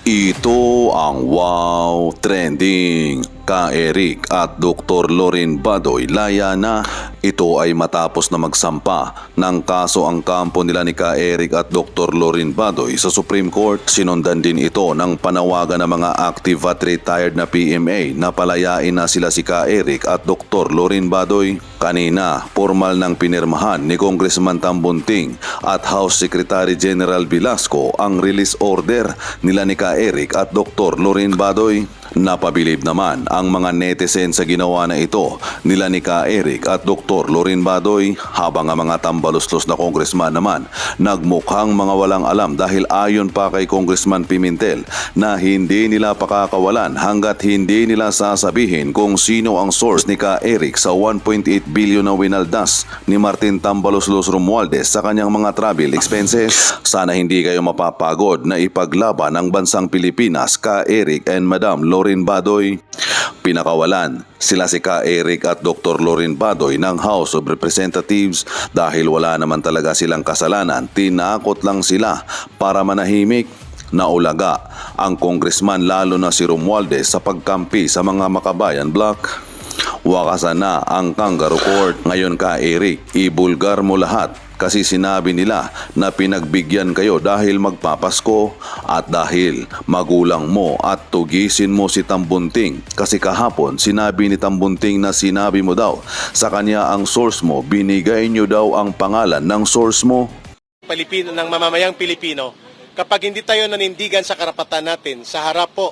Ito ang Wow Trending. Ka-Eric at Dr. Lorin Badoy laya na. Ito ay matapos na magsampa ng kaso ang kampo nila ni Ka-Eric at Dr. Lorin Badoy sa Supreme Court. Sinundan din ito ng panawagan ng mga active at retired na PMA na palayain na sila si Ka-Eric at Dr. Lorin Badoy. Kanina, formal ng pinirmahan ni Congressman Tambunting at House Secretary General Velasco ang release order nila ni Ka-Eric at Dr. Lorin Badoy. Napabilib naman ang mga netizen sa ginawa na ito nila ni Ka-Eric at Dr. Lorin Badoy, habang ang mga tambaluslos na congressman naman nagmukhang mga walang alam dahil ayon pa kay Congressman Pimentel na hindi nila pakakawalan hanggat hindi nila sasabihin kung sino ang source ni Ka-Eric sa 1.8 billion na winaldas ni Martin Tambaluslos Romualdez sa kanyang mga travel expenses. Sana hindi kayo mapapagod na ipaglaban ang bansang Pilipinas, Ka-Eric and Madam Lorin Badoy. Pinakawalan sila si Ka-Eric at Dr. Lorin Badoy ng House of Representatives dahil wala naman talaga silang kasalanan. Tinakot lang sila para manahimik. Naulaga ang congressman lalo na si Romualdez sa pagkampi sa mga Makabayan Block. Wakasan na ang Kangaroo Court. Ngayon Ka-Eric, ibulgar mo lahat kasi sinabi nila na pinagbigyan kayo dahil magpapasko at dahil magulang mo at tugisin mo si Tambunting. Kasi kahapon sinabi ni Tambunting na sinabi mo daw sa kanya ang source mo, binigay nyo daw ang pangalan ng source mo. Pilipino ng mamamayang Pilipino, kapag hindi tayo nanindigan sa karapatan natin sa harap po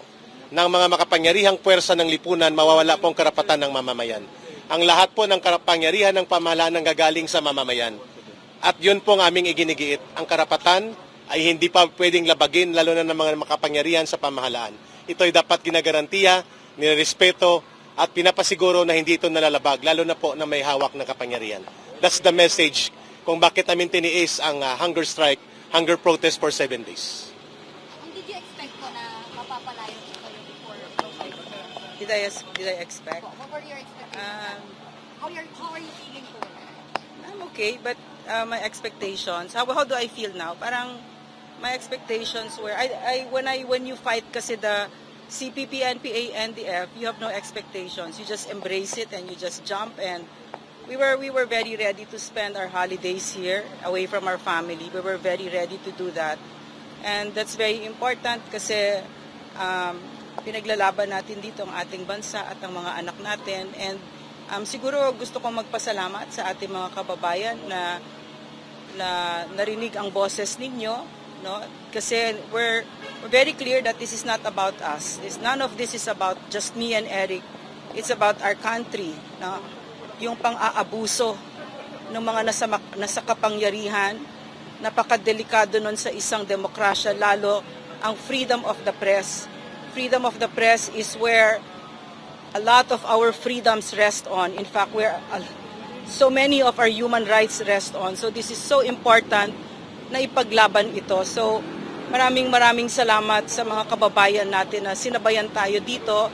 ng mga makapangyarihang puwersa ng lipunan, mawawala po ang karapatan ng mamamayan. Ang lahat po ng kapangyarihan ng pamahalaan ang gagaling sa mamamayan. At yun po ang aming iginigiit. Ang karapatan ay hindi pa pwedeng labagin, lalo na ng mga makapangyarihan sa pamahalaan. Ito ay dapat ginagarantiya, nirespeto, at pinapasiguro na hindi ito nalalabag, lalo na po na may hawak na kapangyarihan. That's the message kung bakit namin tiniis ang hunger strike, hunger protest for 7 days. Did you expect po na mapapalayo kayo before? Did I expect? What were your expectations? How are you feeling po? I'm okay, but my expectations, how do I feel now? Parang my expectations were, when you fight kasi the CPP, NPA, NDF, you have no expectations. You just embrace it and you just jump, and we were very ready to spend our holidays here away from our family. We were very ready to do that. And that's very important kasi pinaglalaban natin dito ang ating bansa at ang mga anak natin. And siguro gusto kong magpasalamat sa ating mga kababayan na narinig ang boses ninyo, no? Kasi we're very clear that this is not about us. None of this is about just me and Eric. It's about our country, no? Yung pang-aabuso ng mga nasa kapangyarihan, napakadelikado nun sa isang demokrasya, lalo ang freedom of the press. Freedom of the press is where a lot of our freedoms rest on. In fact, so many of our human rights rest on. So this is so important na ipaglaban ito. So maraming salamat sa mga kababayan natin na sinabayan tayo dito,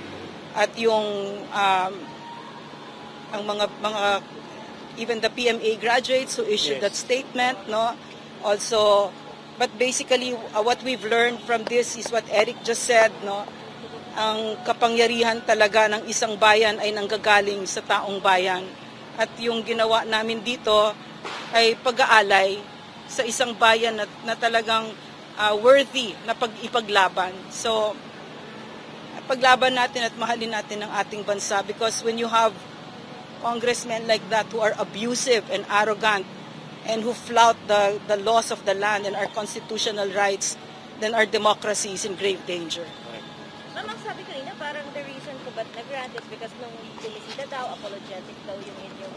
at yung ang mga even the PMA graduates who issued that statement, no? Also, but basically what we've learned from this is what Eric just said, no? Ang kapangyarihan talaga ng isang bayan ay nanggagaling sa taong bayan. At yung ginawa namin dito ay pag-aalay sa isang bayan na talagang worthy na ipaglaban. So, paglaban natin at mahalin natin ang ating bansa, because when you have congressmen like that who are abusive and arrogant and who flout the laws of the land and our constitutional rights, then our democracy is in grave danger. Ma'am, ang sabi kanina, parang the reason ko ba't nag-grant is because nung bumisita daw, apologetic daw yung inyong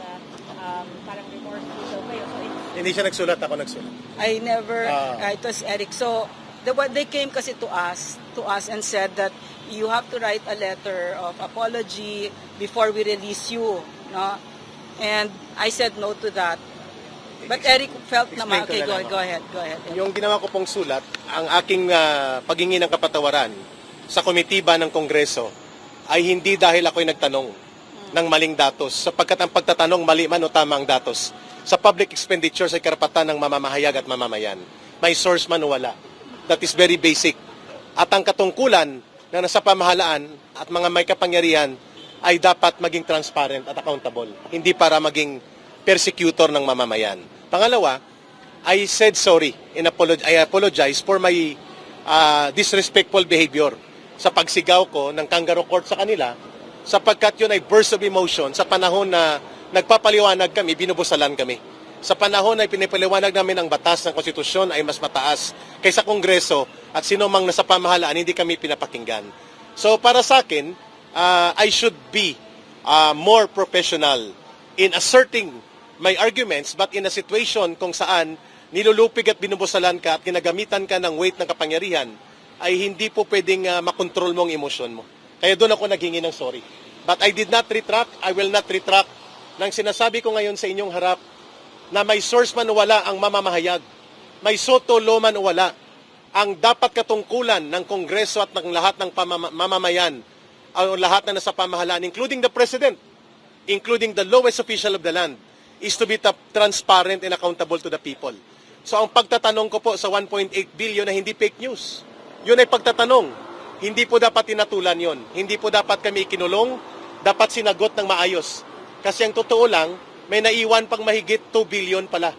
parang remorseful daw kayo. So Hindi siya nagsulat, ako nagsulat. I never, it was Eric. So, they came kasi to us and said that you have to write a letter of apology before we release you, no? And I said no to that. But Eric felt naman, okay, go ahead. Yung ginawa ko pong sulat, ang aking paghingi ng kapatawaran sa komitiba ng Kongreso ay hindi dahil ako'y nagtanong ng maling datos, sapagkat ang pagtatanong mali man o tama ang datos. Sa public expenditures ay karapatan ng mamamahayag at mamamayan. May source man o wala. That is very basic. At ang katungkulan na nasa pamahalaan at mga may kapangyarihan ay dapat maging transparent at accountable, hindi para maging persecutor ng mamamayan. Pangalawa, I said sorry and I apologize for my disrespectful behavior sa pagsigaw ko ng kangaroo court sa kanila sapagkat yun ay burst of emotion sa panahon na nagpapaliwanag kami, binubusalan kami. Sa panahon na pinipaliwanag namin ang batas ng konstitusyon ay mas mataas kaysa Kongreso at sino mang nasa pamahalaan, hindi kami pinapakinggan. So para sa akin, I should be more professional in asserting my arguments but in a situation kung saan nilulupig at binubusalan ka at ginagamitan ka ng weight ng kapangyarihan ay hindi po pwedeng makontrol mo ang emosyon mo. Kaya doon ako naghingi ng sorry. But I did not retract, I will not retract ng sinasabi ko ngayon sa inyong harap na may source man o wala ang mamamahayag, may soto law man o wala, ang dapat katungkulan ng Kongreso at ng lahat ng mamamayan, o lahat na nasa pamahalaan, including the President, including the lowest official of the land, is to be transparent and accountable to the people. So ang pagtatanong ko po sa 1.8 billion na hindi fake news, yun ay pagtatanong. Hindi po dapat tinatulan yon. Hindi po dapat kami kinulong, dapat sinagot ng maayos. Kasi ang totoo lang, may naiwan pang mahigit 2 billion pala.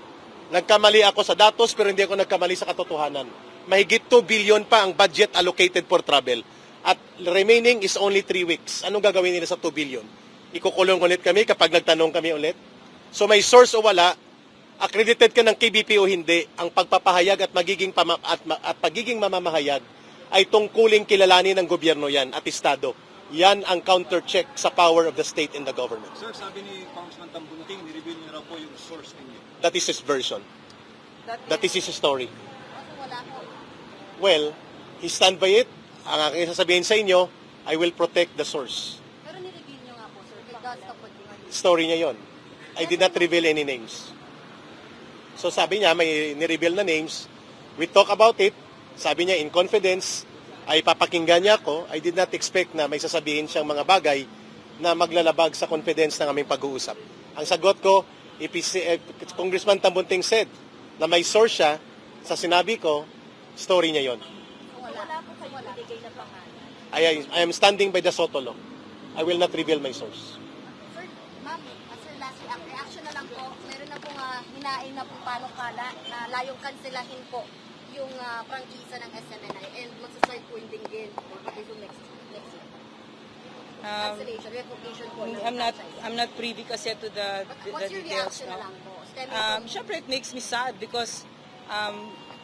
Nagkamali ako sa datos pero hindi ako nagkamali sa katotohanan. Mahigit 2 billion pa ang budget allocated for travel. At remaining is only 3 weeks. Anong gagawin nila sa 2 billion? Ikukulong ulit kami kapag nagtanong kami ulit? So may source o wala, accredited ka ng KBP o hindi, ang pagpapahayag at pagiging mamamahayag ay tungkuling kilalanin ng gobyerno yan at Estado. Yan ang counter-check sa power of the state and the government. Sir, sabi ni Congressman Tambunting, nireveal niyo raw po yung source ninyo. That is his version. That is his story. Kaso wala po. Well, he stand by it. Ang aking sasabihin sa inyo, I will protect the source. Pero nireveal nyo nga po, sir. That's the point. Story niya yon. I did not reveal any names. So sabi niya, may nireveal na names. We talk about it. Sabi niya, in confidence, ay papakinggan niya ako. I did not expect na may sasabihin siyang mga bagay na maglalabag sa confidence ng aming pag-uusap. Ang sagot ko, Congressman Tambunting said na may source siya sa sinabi ko, story niya yon. Wala po kayo binigay na pangalan. I am standing by the SOTO law. I will not reveal my source. Sir, ma'am, sir, lastly, ang reaction na lang po, meron na pong hinain na pong panukala na layong kanselahin po yung prangkisa ng SMNI and magsasart po yung dinggin pati yung next year. Cancellation, revocation po ng franchise. I'm not privy kasi to the What's your details. reaction na No? lang po? Stemming from- Syempre, it makes me sad because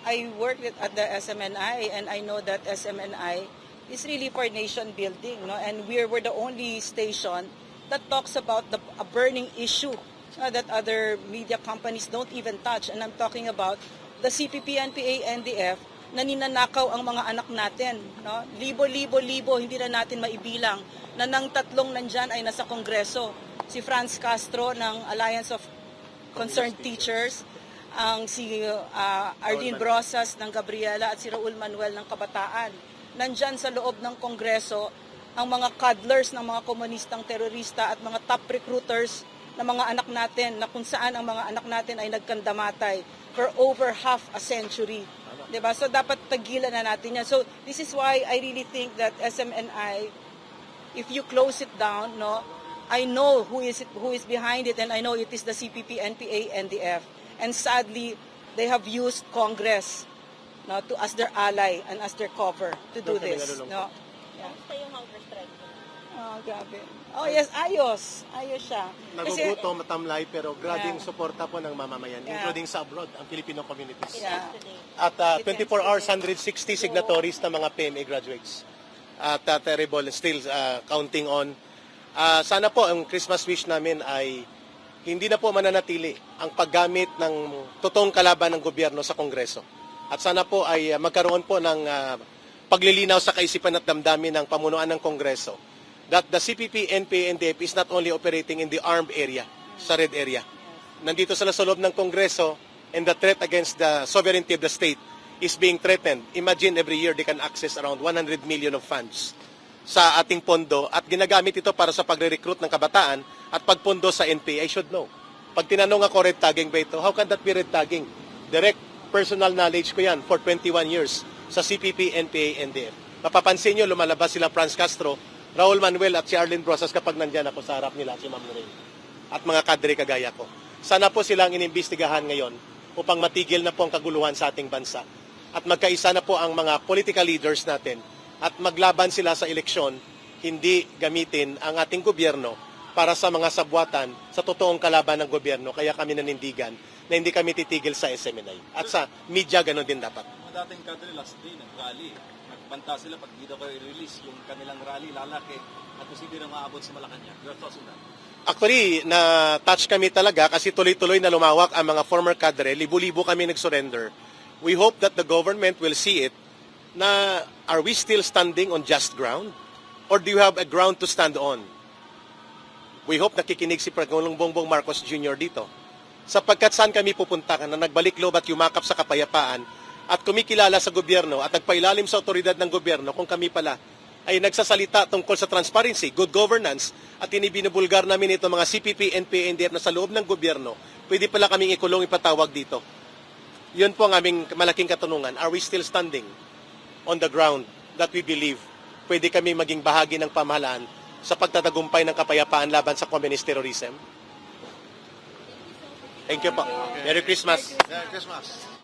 I worked at the SMNI and I know that SMNI is really for nation building, no? And we're the only station that talks about a burning issue that other media companies don't even touch. And I'm talking about the CPP, NPA, NDF na ninanakaw ang mga anak natin, no? Libo, hindi na natin maibilang na nang tatlong nandyan ay nasa Kongreso. Si Franz Castro ng Alliance of Concerned Teachers, ang si Arlene Brosas ng Gabriela at si Raul Manuel ng Kabataan. Nandyan sa loob ng Kongreso ang mga cuddlers ng mga komunistang terorista at mga top recruiters ng mga anak natin na kung saan ang mga anak natin ay nagkandamatay for over half a century. Diba? So dapat tagilan na natin yan. So this is why I really think that SMNI, if you close it down, no, I know who is behind it and I know it is the CPP, NPA, NDF. And sadly, they have used Congress, no, as their ally and as their cover to do this. No? Yeah. Kamusta yung hunger strike? Oh, grabe. Oh, yes, ayos. Ayos siya. Nagugutom, matamlay, pero grabing Yeah. suporta po ng mamamayan, Yeah. including sa abroad, ang Filipino communities. Yeah. Today. At 24 hours, 160 signatories ng mga PMA graduates. At terrible, still counting on. Sana po ang Christmas wish namin ay hindi na po mananatili ang paggamit ng totoong kalaban ng gobyerno sa Kongreso. At sana po ay magkaroon po ng paglilinaw sa kaisipan at damdamin ng pamunuan ng Kongreso that the CPP, NPA, NDF is not only operating in the armed area, sa red area. Nandito sila sa loob ng Kongreso and the threat against the sovereignty of the state is being threatened. Imagine every year they can access around 100 million of funds sa ating pondo at ginagamit ito para sa pagre-recruit ng kabataan at pagpondo sa NPA. I should know. Pag tinanong ako, red tagging ba ito? How can that be red tagging? Direct personal knowledge ko yan for 21 years sa CPP, NPA, NDF. Mapapansin nyo, lumalabas sila Franz Castro, Raul Manuel at si Arlene Brosas kapag nandyan ako sa harap nila, si Ma'am Lorraine. At mga kadre kagaya ko. Sana po silang inimbestigahan ngayon upang matigil na po ang kaguluhan sa ating bansa. At magkaisa na po ang mga political leaders natin at maglaban sila sa eleksyon, hindi gamitin ang ating gobyerno para sa mga sabwatan sa totoong kalaban ng gobyerno. Kaya kami nanindigan na hindi kami titigil sa SMNI. At sa media, gano'n din dapat. Mga dating kadre last day, nag-rally. Nagbanta sila pag di daw kayo i-release yung kanilang rally, lalaki at posible na maabot sa Malacanang. Your thoughts on that? Actually, na-touch kami talaga kasi tuloy-tuloy na lumawak ang mga former cadre. Libo-libo kami nag-surrender. We hope that the government will see it na are we still standing on just ground? Or do you have a ground to stand on? We hope nakikinig si Pangulong Bongbong Marcos Jr. dito. Sapagkat saan kami pupunta na nagbalik loob at yumakap sa kapayapaan at kumikilala sa gobyerno at nagpailalim sa otoridad ng gobyerno kung kami pala ay nagsasalita tungkol sa transparency, good governance at inibinubulgar namin ito mga CPP, NPA, NDF na sa loob ng gobyerno, pwede pala kaming ikulong ipatawag dito. Yun po ang aming malaking katanungan. Are we still standing on the ground that we believe pwede kami maging bahagi ng pamahalaan sa pagtatagumpay ng kapayapaan laban sa communist terrorism? Thank you po. Merry Christmas. Merry Christmas.